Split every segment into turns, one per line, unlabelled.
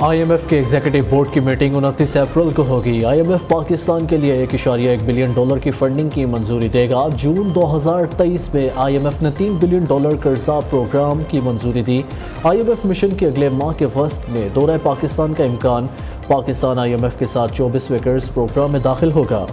IMF के executive board की meeting 29 अप्रैल को होगी। IMF पाकिस्तान के लिए $1.1 बिलियन की फंडिंग की मंजूरी देगा। जून 2023 में IMF ने $3 बिलियन कर्जा प्रोग्राम की मंजूरी दी। IMF मिशन के अगले माह के वस्त में दौरा पाकिस्तान का इम्कान। पाकिस्तान IMF के साथ 24वें कर्ज प्रोग्राम में दाखिल होगा।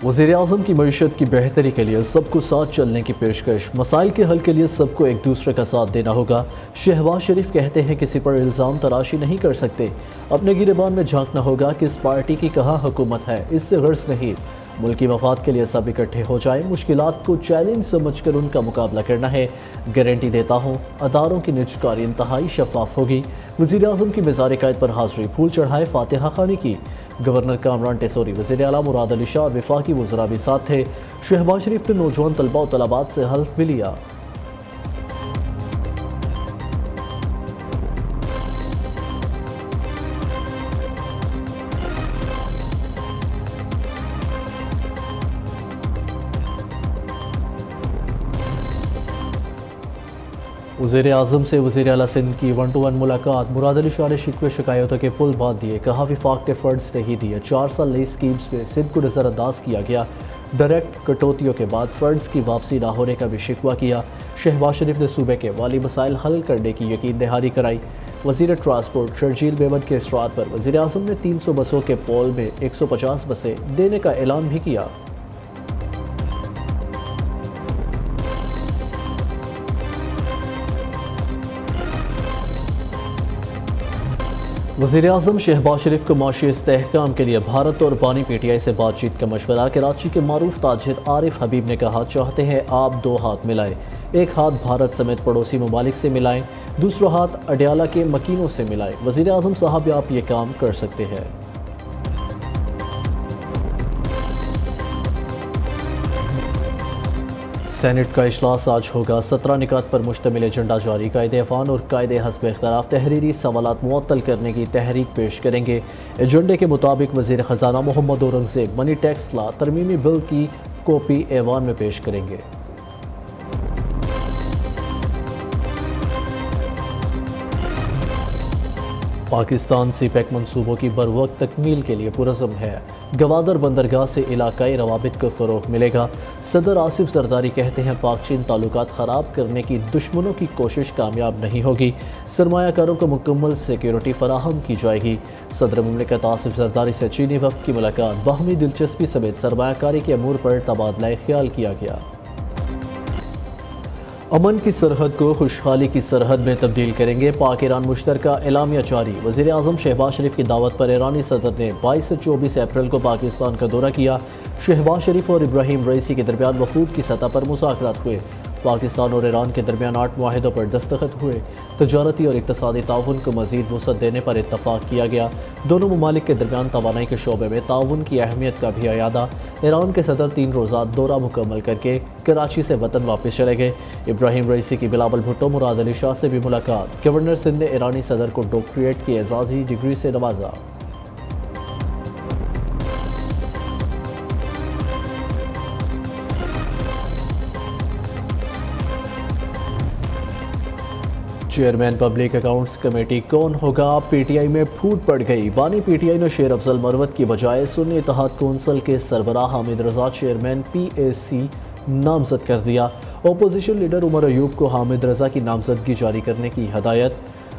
वज़ीर-ए-आज़म की मईशत की बेहतरी के लिए सबको साथ चलने की पेशकश। मसाइल के हल के लिए सबको एक दूसरे का साथ देना होगा। शहबाज शरीफ कहते हैं किसी पर इल्ज़ाम तराशी नहीं कर सकते, अपने गिरेबान में झांकना होगा कि इस पार्टी की कहाँ हुकूमत है, इससे गर्ज नहीं। मुल्क की मफाद के लिए सब इकट्ठे हो जाए, मुश्किलात को चैलेंज समझकर उनका मुकाबला करना है। गारंटी देता हूँ अदारों की निजकारी इंतहाई शफाफ होगी। वज़ीर-ए-आज़म की मज़ार कायद पर हाज़री, फूल चढ़ाए, फातिहा खानी की। गवर्नर कामरान टेसोरी, वज़ीर आला मुराद अली शाह और वफाकी वज़रा भी साथ थे। शहबाज शरीफ ने नौजवान तलबा और तलबात से हल्फ भी लिया। वज़ीर-ए-आज़म से वज़ीर आला सिंध की 1-to-1 मुलाकात। मुराद अली शाह ने शिकवे शिकायतों के पुल बांध दिए, कहा विफाक ने फंड्स नहीं दिए। 4 साल नई स्कीम्स में सिंध को नज़रअंदाज किया गया। डायरेक्ट कटौतियों के बाद फंड्स की वापसी ना होने का भी शिकवा किया। शहबाज शरीफ ने सूबे के वाली मसाइल हल करने की यकीन दहानी कराई। वज़ीर ट्रांसपोर्ट शर्जील मेमन के इसरार पर वज़ीर-ए-आज़म ने 300 बसों के पोल में 150 बसें देने का ऐलान भी किया। वज़ीर-ए-आज़म शहबाज शरीफ को माशी इस्तेहकाम के लिए भारत और बानी PTI से बातचीत का मशवरा। कराची के मारूफ ताजिर आरिफ हबीब ने कहा, चाहते हैं आप 2 हाथ मिलाएं, एक हाथ भारत समेत पड़ोसी ममालिक से मिलाएं, दूसरा हाथ अडयाला के मकीनों से मिलाएं। वज़ीर-ए-आज़म साहब आप ये काम कर सकते हैं। सेनेट का इजलास आज होगा। 17 निकात पर मुश्तमिल एजेंडा जारी। कायदे अफ़ान और कायदे हस्ब इख्तलाफ तहरीरी सवालात मुअत्तल करने की तहरीक पेश करेंगे। एजेंडे के मुताबिक वज़ीर ख़जाना मोहम्मद औरंगज़ेब मनी टैक्स ला तरमीमी बिल की कॉपी ऐवान में पेश करेंगे। पाकिस्तान सीपैक मनसूबों की बरवक्त तकमील के लिए पुरज़म है। गवादर बंदरगाह से इलाकाई रवाबित को फ़रोग़ मिलेगा। सदर आसिफ ज़रदारी कहते हैं पाक चीन ताल्लुकात ख़राब करने की दुश्मनों की कोशिश कामयाब नहीं होगी। सरमायाकारों को मुकम्मल सिक्योरिटी फराहम की जाएगी। सदर मुमलिकत आसिफ ज़रदारी से चीनी वफ़द की मुलाकात। बाहमी दिलचस्पी समेत सरमायाकारी के अमूर पर तबादला ख्याल किया गया। अमन की सरहद को खुशहाली की सरहद में तब्दील करेंगे। पाक ईरान मुश्तरका एलामिया जारी। वज़ीर-ए-आज़म शहबाज शरीफ की दावत पर ईरानी सदर ने 22 से 24 अप्रैल को पाकिस्तान का दौरा किया। शहबाज शरीफ और इब्राहिम रईसी के दरमियान वफूद की सतह पर मुज़ाकरात हुए। पाकिस्तान और ईरान के दरमियान 8 मुआहिदों पर दस्तखत हुए। तजारती और इक़्तिसादी ताउन को मज़ीद वुसअत देने पर इत्तफ़ाक़ किया गया। दोनों ममालिक के दरमियान तवानाई के शोबे में ताउन की अहमियत का भी अयादा। ईरान के सदर 3 रोज़ा दौरा मुकम्मल करके कराची से वतन वापस चले गए। इब्राहिम रईसी की बिलावल भुट्टो मुराद अली शाह से भी मुलाकात। गवर्नर सिंध ने ईरानी सदर को डॉक्टरेट की एजाज़ी डिग्री से नवाजा। चेयरमैन पब्लिक अकाउंट्स कमेटी कौन होगा? PTI में फूट पड़ गई। बानी PTI ने शेर अफजल मरवत की बजाय सुन्नी इत्तेहाद कौंसिल के सरबराह हामिद रजा चेयरमैन PAC नामजद कर दिया। अपोजिशन लीडर उमर अयूब को हामिद रजा की नामजदगी जारी करने की हदायत।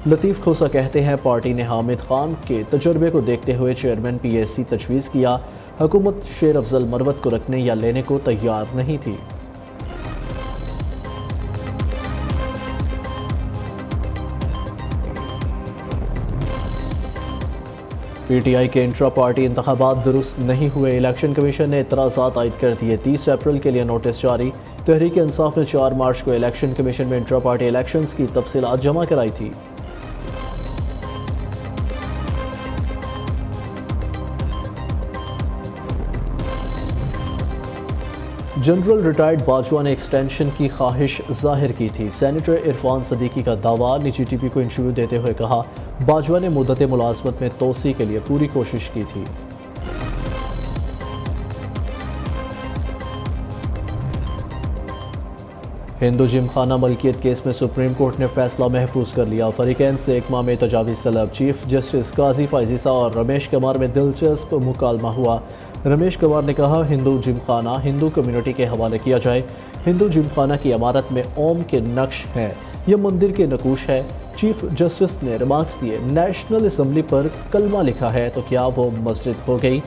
लतीफ़ खोसा कहते हैं पार्टी ने हामिद खान के तजर्बे को देखते हुए चेयरमैन PAC तजवीज़ किया। हुकूमत शेर अफजल मरवत को रखने या लेने को तैयार नहीं थी। PTI के इंट्रा पार्टी इंतखाबात दुरुस्त नहीं हुए। इलेक्शन कमीशन ने एतराज़ात आयद कर दिए। 30 अप्रैल के लिए नोटिस जारी। तहरीक इंसाफ ने 4 मार्च को इलेक्शन कमीशन में इंट्रा पार्टी इलेक्शंस की तफसीलात जमा कराई थी। जनरल रिटायर्ड बाजवा ने एक्सटेंशन की ख्वाहिश जाहिर की थी। सेनेटर इरफान सदीकी का दावा। निजी TV को इंटरव्यू देते हुए कहा, बाजवा ने मुद्दत मुलाजमत में तोसी के लिए पूरी कोशिश की थी। ہندو جم خانہ ملکیت کیس میں سپریم کورٹ نے فیصلہ محفوظ کر لیا، فریقین سے ایک ماہ میں تجاویز طلب، چیف جسٹس قاضی فائزی سا اور رمیش کمار میں دلچسپ مکالمہ ہوا۔ رمیش کمار نے کہا ہندو جم خانہ ہندو کمیونٹی کے حوالے کیا جائے، ہندو جم خانہ کی عمارت میں اوم کے نقش ہیں، یہ مندر کے نقوش ہے۔ چیف جسٹس نے ریمارکس دیے، نیشنل اسمبلی پر کلمہ لکھا ہے تو کیا وہ مسجد ہو گئی؟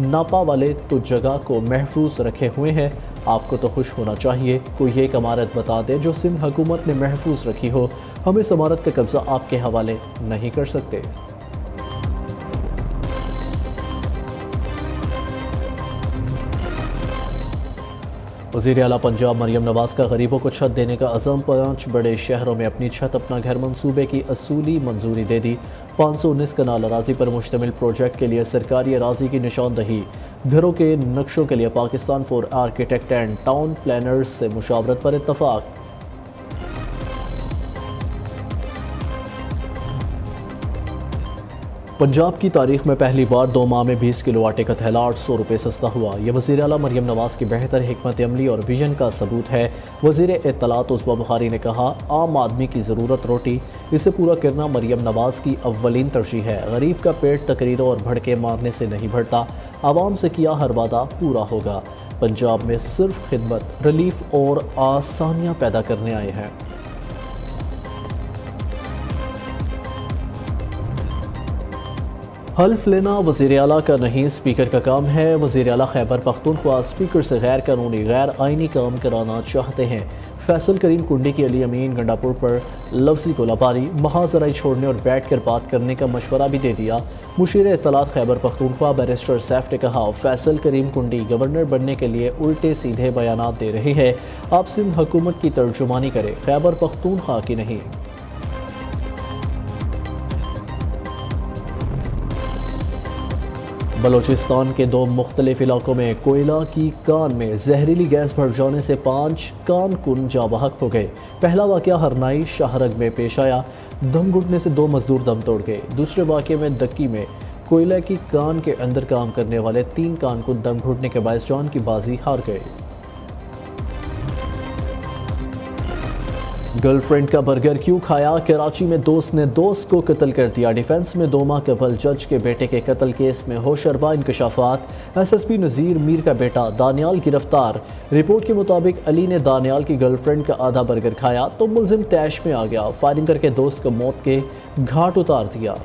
ناپا والے تو جگہ کو محفوظ رکھے ہوئے ہیں، آپ کو تو خوش ہونا چاہیے، کوئی ایک عمارت بتا دے جو سندھ حکومت نے محفوظ رکھی ہو، ہم اس عمارت کا قبضہ آپ کے حوالے نہیں کر سکتے۔ وزیر اعلیٰ پنجاب مریم نواز کا غریبوں کو چھت دینے کا عزم، 5 بڑے شہروں میں اپنی چھت اپنا گھر منصوبے کی اصولی منظوری دے دی، 519 کنال اراضی پر مشتمل پروجیکٹ کے لیے سرکاری اراضی کی نشاندہی، گھروں کے نقشوں کے لیے Pakistan for architect and town planners سے مشاورت پر اتفاق۔ پنجاب کی تاریخ میں پہلی بار 2 ماہ میں 20 کلو آٹے کا تھیلا 800 روپے سستا ہوا، یہ وزیر اعلیٰ مریم نواز کی بہتر حکمت عملی اور ویژن کا ثبوت ہے۔ وزیر اطلاعات عصبہ بخاری نے کہا عام آدمی کی ضرورت روٹی، اسے پورا کرنا مریم نواز کی اولین ترجیح ہے، غریب کا پیٹ تقریروں اور بھڑکے مارنے سے نہیں بھرتا، عوام سے کیا ہر وعدہ پورا ہوگا۔ پنجاب میں صرف خدمت، ریلیف اور آسانیاں پیدا کرنے آئے ہیں۔ حلف لینا وزیر اعلیٰ کا نہیں اسپیکر کا کام ہے، وزیر اعلیٰ خیبر پختونخوا اسپیکر سے غیر قانونی غیر آئینی کام کرانا چاہتے ہیں۔ فیصل کریم کنڈی کی علی امین گنڈاپور پر لفظی گولہ باری، محاذ رائی چھوڑنے اور بیٹھ کر بات کرنے کا مشورہ بھی دے دیا۔ مشیر اطلاعات خیبر پختونخوا بیرسٹر سیف نے کہا فیصل کریم کنڈی گورنر بننے کے لیے الٹے سیدھے بیانات دے رہی ہے، آپ سندھ حکومت کی ترجمانی کرے، خیبر پختونخوا کی نہیں۔ بلوچستان کے 2 مختلف علاقوں میں کوئلہ کی کان میں زہریلی گیس بھر جانے سے 5 کان کن جاں بحق ہو گئے۔ پہلا واقعہ ہرنائی شاہرگ میں پیش آیا، دم گھٹنے سے 2 مزدور دم توڑ گئے۔ دوسرے واقعے میں دکی میں کوئلہ کی کان کے اندر کام کرنے والے 3 کان کن دم گھٹنے کے باعث جان کی بازی ہار گئے۔ گرل فرینڈ کا برگر کیوں کھایا؟ کراچی میں دوست نے دوست کو قتل کر دیا، ڈیفنس میں 2 ماہ قبل جج کے بیٹے کے قتل کیس میں ہوشربا انکشافات، ایس ایس پی نذیر میر کا بیٹا دانیال گرفتار، رپورٹ کے مطابق علی نے دانیال کی گرل فرینڈ کا آدھا برگر کھایا تو ملزم طیش میں آ گیا، فائرنگ کر کے دوست کو موت کے گھاٹ اتار دیا۔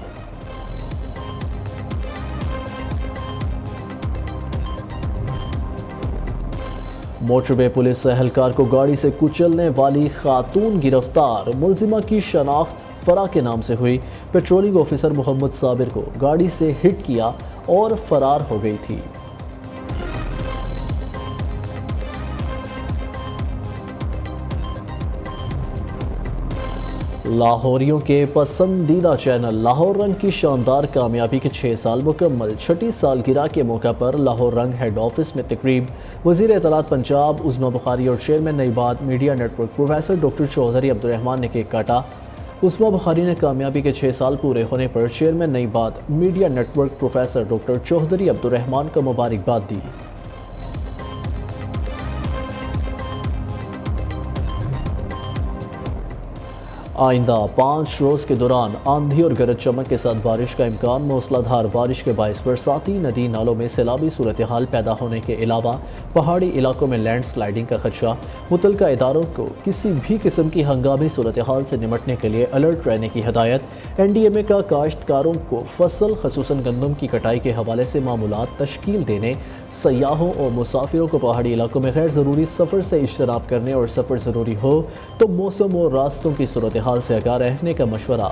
موٹر وے پولیس اہلکار کو گاڑی سے کچلنے والی خاتون گرفتار، ملزمہ کی شناخت فرا کے نام سے ہوئی، پیٹرولنگ آفیسر محمد صابر کو گاڑی سے ہٹ کیا اور فرار ہو گئی تھی۔ لاہوریوں کے پسندیدہ چینل لاہور رنگ کی شاندار کامیابی کے 6 سال مکمل، 6ٹی سالگرہ کے موقع پر لاہور رنگ ہیڈ آفس میں تقریب، وزیر اطلاعات پنجاب عظمی بخاری اور chairman Nai Baat media network professor doctor Chaudhry Abdul Rahman نے کیک کاٹا۔ عظمی بخاری نے کامیابی کے 6 سال پورے ہونے پر chairman Nai Baat media network professor doctor Chaudhry Abdul Rahman کو مبارکباد دی۔ آئندہ 5 روز کے دوران آندھی اور گرج چمک کے ساتھ بارش کا امکان، موسلا دھار بارش کے باعث برساتی ندی نالوں میں سیلابی صورتحال پیدا ہونے کے علاوہ پہاڑی علاقوں میں لینڈ سلائیڈنگ کا خدشہ، متعلقہ اداروں کو کسی بھی قسم کی ہنگامی صورتحال سے نمٹنے کے لیے الرٹ رہنے کی ہدایت۔ این ڈی ایم اے کا کاشتکاروں کو فصل خصوصاً گندم کی کٹائی کے حوالے سے معمولات تشکیل دینے، سیاحوں اور مسافروں کو پہاڑی علاقوں میں غیر ضروری سفر سے اجتناب کرنے اور سفر ضروری ہو تو موسم اور راستوں کی صورتحال سے آگاہ رہنے کا مشورہ۔